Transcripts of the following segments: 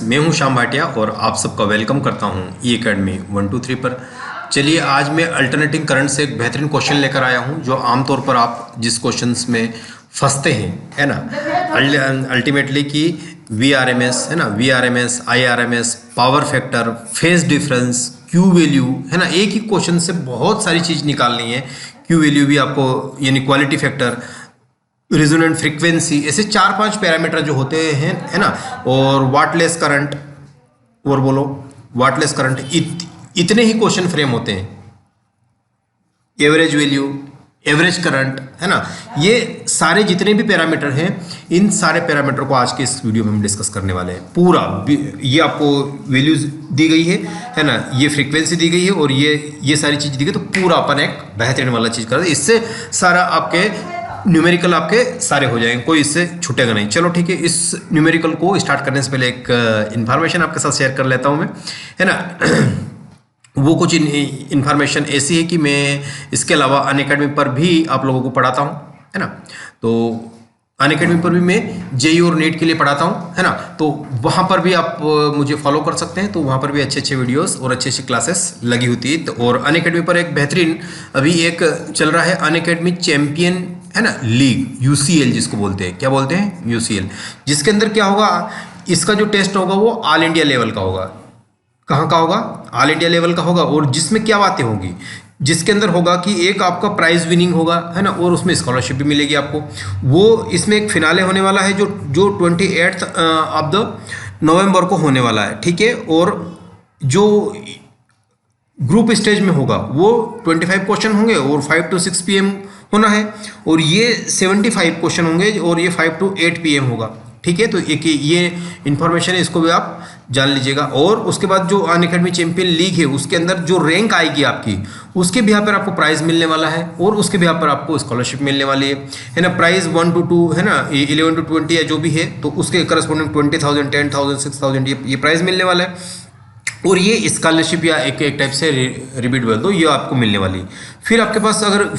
मैं हूं श्याम भाटिया और आप सबका वेलकम करता हूं ई अकेडमी 123 पर। चलिए आज मैं अल्टरनेटिंग करंट से एक बेहतरीन क्वेश्चन लेकर आया हूं जो आमतौर पर आप जिस क्वेश्चंस में फंसते हैं, है ना, अल्टीमेटली कि वीआरएमएस, है ना, VRMS, IRMS, power factor, phase difference, Q value, है ना, एक ही क्वेश्चन से बहुत सारी चीज़ निकालनी है। क्यू वैल्यू भी आपको, यानी क्वालिटी फैक्टर, रिजोनेंट फ्रीक्वेंसी, ऐसे 4-5 पैरामीटर जो होते हैं, है ना, और वाटलेस करंट, और बोलो वाटलेस करंट, इतने ही क्वेश्चन फ्रेम होते हैं। एवरेज वैल्यू, एवरेज करंट, है ना, ये सारे जितने भी पैरामीटर हैं, इन सारे पैरामीटर को आज के इस वीडियो में हम डिस्कस करने वाले हैं। पूरा ये आपको वैल्यूज दी गई है ना, ये फ्रीक्वेंसी दी गई है और ये सारी चीज़ दी गई, तो पूरा अपन एक बेहतरीन वाला चीज़ कर रहे हैं। इससे सारा आपके न्यूमेरिकल आपके सारे हो जाएंगे, कोई इससे छूटेगा नहीं। चलो ठीक है, इस न्यूमेरिकल को स्टार्ट करने से पहले एक इन्फॉर्मेशन आपके साथ शेयर कर लेता हूँ मैं, है ना। वो कुछ इन्फॉर्मेशन ऐसी है कि मैं इसके अलावा अनअकैडमी पर भी आप लोगों को पढ़ाता हूँ, है ना। तो अनअकैडमी पर भी मैं जेई और नेट के लिए पढ़ाता हूँ, है ना। तो वहाँ पर भी आप मुझे फॉलो कर सकते हैं, तो वहाँ पर भी अच्छे अच्छे वीडियोस और अच्छी अच्छी क्लासेस लगी होती है। और अनअकैडमी पर एक बेहतरीन अभी एक चल रहा है अनअकैडमी चैंपियन, है ना, लीग, यूसीएल जिसको बोलते हैं। क्या बोलते हैं? यूसीएल। जिसके अंदर क्या होगा, इसका जो टेस्ट होगा वो ऑल इंडिया लेवल का होगा। कहाँ का होगा? ऑल इंडिया लेवल का होगा। और जिसमें क्या बातें होंगी, जिसके अंदर होगा कि एक आपका प्राइज विनिंग होगा, है ना, और उसमें स्कॉलरशिप भी मिलेगी आपको। वो इसमें एक फिनाले होने वाला है जो 28 ऑफ द नवंबर को होने वाला है, ठीक है। और जो ग्रुप स्टेज में होगा वो 25 क्वेश्चन होंगे और 5 to 6 PM होना है, और ये 75 क्वेश्चन होंगे और ये 5 to 8 PM होगा, ठीक है। तो एक ये इन्फॉर्मेशन है, इसको भी आप जान लीजिएगा। और उसके बाद जो अनअकैडमी चैंपियन लीग है उसके अंदर जो रैंक आएगी आपकी, उसके बिहार पर आपको प्राइज मिलने वाला है और उसके बिहार पर आपको स्कॉलरशिप मिलने वाली है ना। प्राइज 1 to 2, है ना, 11 to 20 या जो भी है, तो उसके करस्पॉन्डिंग 20,000, 10,000, 6,000 ये प्राइज मिलने वाला है। और ये स्कॉलरशिप या एक टाइप से रिबीट बोल दो, ये आपको मिलने वाली। फिर आपके पास अगर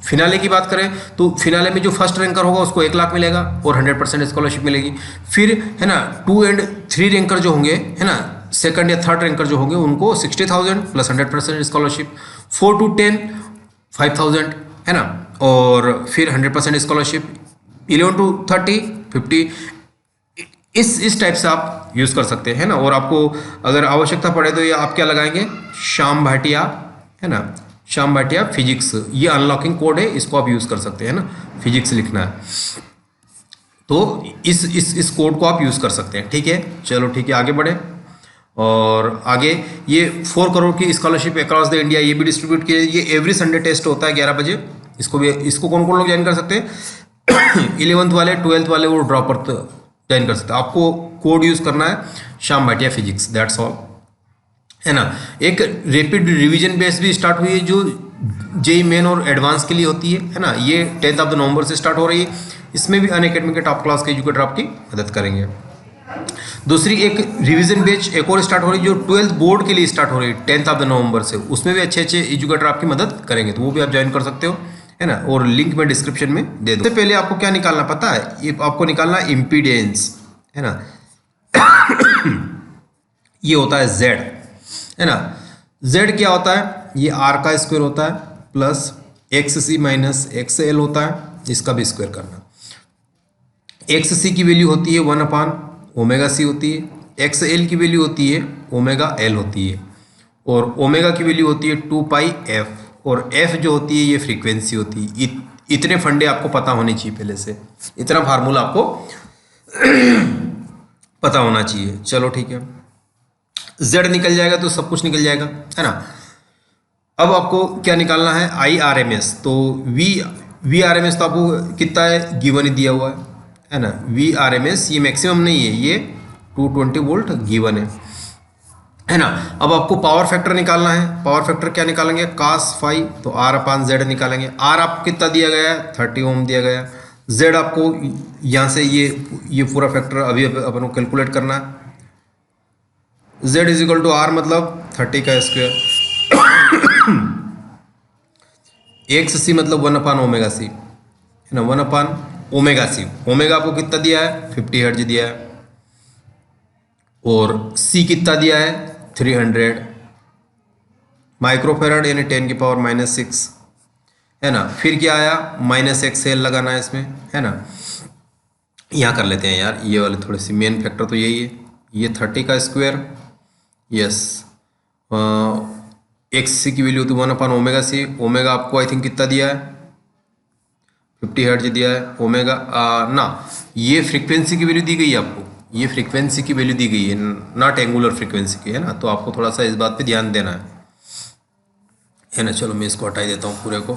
फिनाले की बात करें तो फिनाले में जो फर्स्ट रैंकर होगा उसको 1 लाख मिलेगा और 100% स्कॉलरशिप मिलेगी। फिर, है ना, 2 और 3 रैंकर जो होंगे, है ना, सेकंड या थर्ड रैंकर जो होंगे, उनको 60,000 प्लस 100% स्कॉलरशिप। 4 to 10 5,000, है ना, और फिर 100% स्कॉलरशिप। 11 to 30 50। इस टाइप से आप यूज़ कर सकते हैं ना। और आपको अगर आवश्यकता पड़े तो ये आप क्या लगाएंगे, श्याम भाटिया, है ना, श्याम भाटिया फिजिक्स, ये अनलॉकिंग कोड है, इसको आप यूज़ कर सकते हैं ना, फिजिक्स लिखना है तो इस कोड को आप यूज़ कर सकते हैं, ठीक है। चलो ठीक है, आगे बढ़े। और आगे ये 4 करोड़ की स्कॉलरशिप अक्रॉस द इंडिया, ये भी डिस्ट्रीब्यूट किए। ये एवरी संडे टेस्ट होता है 11 बजे। इसको कौन कौन लोग ज्वाइन कर सकते हैं? 11th वाले, 12th वाले, वो ड्रॉपर ज्वाइन कर सकते हैं। आपको कोड यूज़ करना है Shyam Bhatia physics, that's all, है ना। एक रैपिड रिवीजन बेस भी स्टार्ट हुई है जो जेई मेन और एडवांस के लिए होती है ना। ये 10 ऑफ नवंबर से स्टार्ट हो रही है। इसमें भी अनअकैडमी के टॉप क्लास के एजुकेटर आपकी मदद करेंगे। दूसरी एक रिवीजन बैच एक और स्टार्ट हो रही है जो 12th बोर्ड के लिए स्टार्ट हो रही है 10 ऑफ नवंबर से। उसमें भी अच्छे अच्छे एजुकेटर आपकी मदद करेंगे, तो वो भी आप ज्वाइन कर सकते हो, है ना। और लिंक मैं डिस्क्रिप्शन में दे दूँ। सबसे पहले आपको क्या निकालना पता है? ये आपको निकालना इम्पीडेंस, है ना। ये होता है जेड, है ना। z क्या होता है? ये r का स्क्वायर होता है प्लस xc माइनस xl होता है, इसका भी स्क्वायर करना। xc की वैल्यू होती है 1/ओमेगा c होती है, xl की वैल्यू होती है ओमेगा l होती है, और ओमेगा की वैल्यू होती है 2πf, और f जो होती है ये फ्रीक्वेंसी होती है। इतने फंडे आपको पता होने चाहिए पहले से, इतना फार्मूला आपको पता होना चाहिए। चलो ठीक है, z निकल जाएगा तो सब कुछ निकल जाएगा, है ना। अब आपको क्या निकालना है? IRMS। तो VRMS तो आपको कितना है, गिवन ही दिया हुआ है ना। VRMS ये मैक्सिमम नहीं है, ये 220 वोल्ट गिवन है ना। अब आपको पावर फैक्टर निकालना है। पावर फैक्टर क्या निकालेंगे? cos फाई, तो R/Z निकालेंगे। R आपको कितना दिया गया है? 30 ओम दिया गया। Z आपको यहाँ से ये पूरा फैक्टर अभी अपन को कैलकुलेट करना है। Z is equal to R मतलब 30 का स्क्वायर, XC मतलब 1/ओमेगा c, है ना, 1/ओमेगा c। ओमेगा आपको कितना दिया है? 50 हर्ट्ज दिया है। और C कितना दिया है 300 माइक्रोफेराड यानी 10⁻⁻⁶, है ना। फिर क्या आया -XL लगाना है इसमें, है ना। यहाँ कर लेते हैं यार, ये वाले थोड़े सी मेन फैक्टर तो यही है। ये 30 का स्क्वायर, यस, XC की वैल्यू होती है 1/ω/c। ओमेगा आपको आई थिंक कितना दिया है 50 हर्ट्ज दिया है। ओमेगा ना, ये फ्रीक्वेंसी की वैल्यू दी गई है आपको, ये फ्रीक्वेंसी की वैल्यू दी गई है, नॉट एंगुलर फ्रीक्वेंसी की, है ना। तो आपको थोड़ा सा इस बात पे ध्यान देना है ना। चलो मैं इसको हटा ही देता हूँ पूरे को,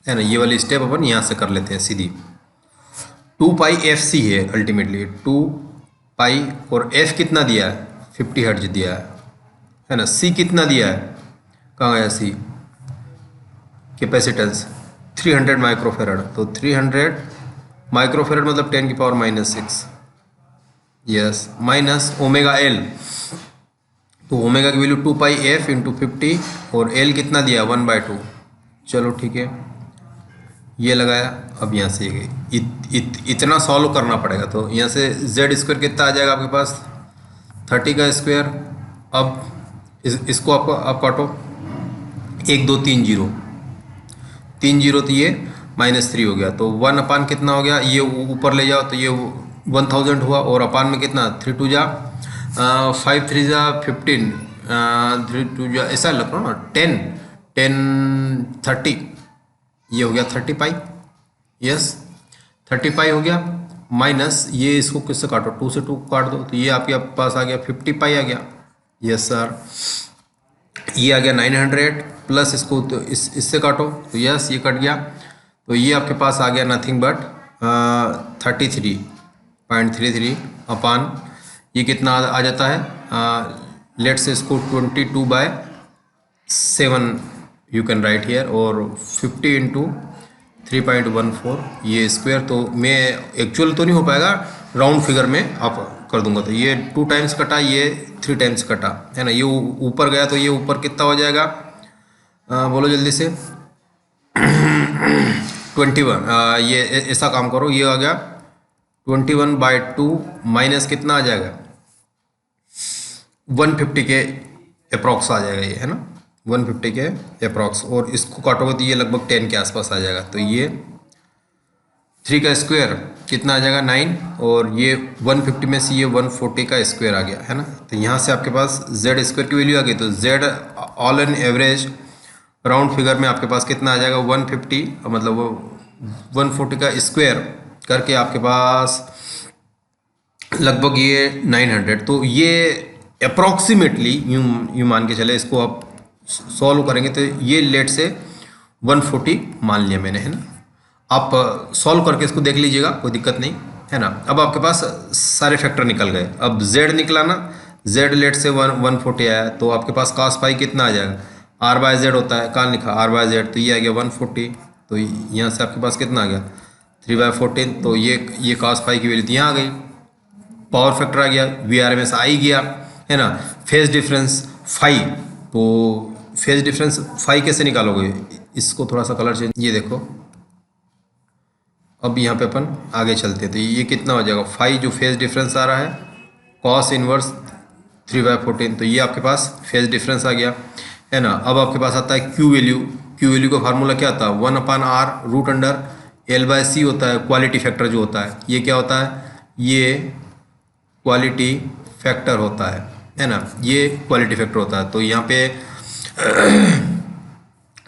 है ना। ये वाली स्टेप अपन यहाँ से कर लेते हैं सीधी। 2πfc है अल्टीमेटली, 2π, और f कितना दिया है 50 हर्ट्ज दिया है ना। c कितना दिया है, कहाँ गया c, कैपेसिटेंस 300 माइक्रोफेराड, तो 300 माइक्रोफेराड मतलब 10⁻⁻⁶, यस, माइनस ओमेगा एल, तो ओमेगा की वैल्यू 2πf इंटू 50, और एल कितना दिया 1/2। चलो ठीक है, ये लगाया। अब यहाँ से इतना सॉल्व करना पड़ेगा, तो यहाँ से z² कितना आ जाएगा आपके पास 30 का स्क्वायर। अब इसको आप काटो, 1 2 3 0, 3 0 तो ये -3 हो गया, तो 1 अपान कितना हो गया, ये ऊपर ले जाओ तो ये 1000 हुआ, और अपान में कितना 3 2 जा 5 3 जा 15, 3 2 जा ऐसा लग रहा ना 10 30, ये हो गया 30π, यस 30π हो गया। माइनस ये इसको किससे काटो, 2 से 2 काट दो, तो ये आपके पास आ गया 50π आ गया, यस सर। ये आ गया 900 प्लस इसको तो इससे काटो, तो यस ये कट गया, तो ये आपके पास आ गया नथिंग बट 33.33 अपान ये कितना आ जाता है, लेट्स इसको 22/7 यू कैन राइट हियर, और 50 इंटू 3.14 ये स्क्वायर। तो मैं एक्चुअल तो नहीं हो पाएगा, राउंड फिगर में आप कर दूंगा, तो ये 2 टाइम्स कटा, ये 3 टाइम्स कटा, है ना। ये ऊपर गया तो ये ऊपर कितना हो जाएगा, बोलो जल्दी से 21, ये ऐसा काम करो, ये आ गया 21/2 माइनस कितना आ जाएगा 150 के अप्रॉक्स आ जाएगा ये, है ना, 150 के अप्रॉक्स, और इसको काटोगे तो ये लगभग 10 के आसपास आ जाएगा। तो ये 3 का स्क्वायर कितना आ जाएगा 9, और ये 150 में से ये 140 का स्क्वायर आ गया, है ना। तो यहाँ से आपके पास z² की वैल्यू आ गई, तो z all an average round figure में आपके पास कितना आ जाएगा 150, मतलब वो 140 का स्क्वायर करके आपके पास लगभग ये 900। तो ये अप्रॉक्सीमेटली यूँ मान के चले, इसको आप सॉल्व करेंगे तो ये लेट से 140 मान लिया मैंने, है ना। आप सॉल्व करके इसको देख लीजिएगा, कोई दिक्कत नहीं, है ना। अब आपके पास सारे फैक्टर निकल गए, अब z निकला ना, z लेट से 140 आया, तो आपके पास cos पाई कितना आ जाएगा, r/z होता है, कहाँ लिखा r/z, तो ये आ गया 140, तो यहाँ से आपके पास कितना आ गया 3/14, तो ये cos पाई की वैल्यू यहाँ आ गई, पावर फैक्टर आ गया, VRMS आ ही गया, है ना। फेज डिफरेंस फाई, तो फेज डिफरेंस फाई कैसे निकालोगे, इसको थोड़ा सा कलर चेंज, ये देखो। अब यहाँ पे अपन आगे चलते हैं, तो ये कितना हो जाएगा फाई, जो फेज डिफरेंस आ रहा है cos इनवर्स 3/14, तो ये आपके पास फेज डिफरेंस आ गया, है ना। अब आपके पास आता है Q वैल्यू का फार्मूला क्या आता है 1/r√L/c होता है, क्वालिटी फैक्टर जो होता है, ये क्या होता है, ये क्वालिटी फैक्टर होता है ना, ये क्वालिटी फैक्टर होता है। तो यहाँ पे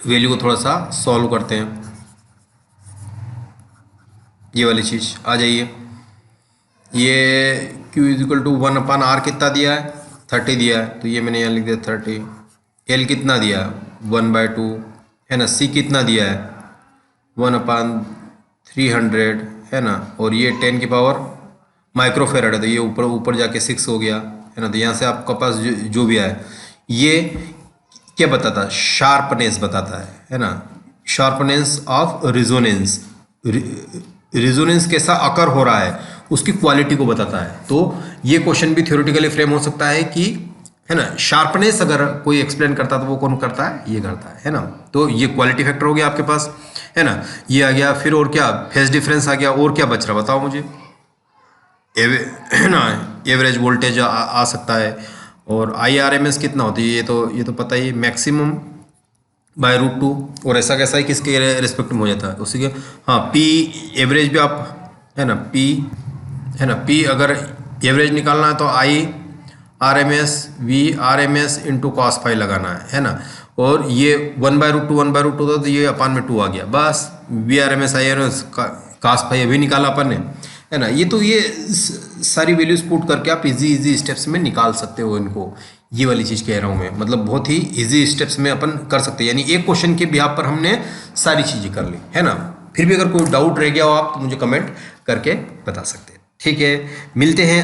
वैल्यू को थोड़ा सा सॉल्व करते हैं, ये वाली चीज़ आ जाइए। ये Q = 1/r कितना दिया है 30 दिया है, तो ये मैंने यहाँ लिख दिया 30। L कितना दिया 1/2, है ना। C कितना दिया है 1/300, है ना, और ये 10 की पावर माइक्रोफेराड है, तो ये ऊपर जाके 6 हो गया, है ना। तो यहाँ से आपके पास जो भी आए, ये क्या बताता है, शार्पनेस बताता है ना, शार्पनेस ऑफ रिजोनेंस, रिजोनेंस कैसा अकर हो रहा है उसकी क्वालिटी को बताता है। तो ये क्वेश्चन भी थ्योरेटिकली फ्रेम हो सकता है कि, है ना, शार्पनेस अगर कोई एक्सप्लेन करता है तो वो कौन करता है, ये करता है ना। तो ये क्वालिटी फैक्टर हो गया आपके पास, है ना, ये आ गया। फिर और क्या, फेज डिफरेंस आ गया, और क्या बच रहा बताओ मुझे, है ना, एवरेज वोल्टेज आ सकता है। और IRMS कितना होती है ये तो पता ही, मैक्सिमम बाय √2, और ऐसा कैसा है किसके रिस्पेक्ट में हो जाता है उसी के। हाँ, P एवरेज भी आप, है ना, P अगर एवरेज निकालना है तो IRMS VRMS into cos phi लगाना है ना। और ये 1/√2 तो ये अपान में 2 आ गया, बस VRMS IRMS cos फाई अभी निकाला अपन ने, है ना। ये सारी वैल्यूज पुट करके आप इजी स्टेप्स में निकाल सकते हो इनको। ये वाली चीज़ कह रहा हूँ मैं, मतलब बहुत ही इजी स्टेप्स में अपन कर सकते हैं, यानी एक क्वेश्चन के बिहाफ पर हमने सारी चीज़ें कर ली, है ना। फिर भी अगर कोई डाउट रह गया हो आप तो मुझे कमेंट करके बता सकते हैं। ठीक है, मिलते हैं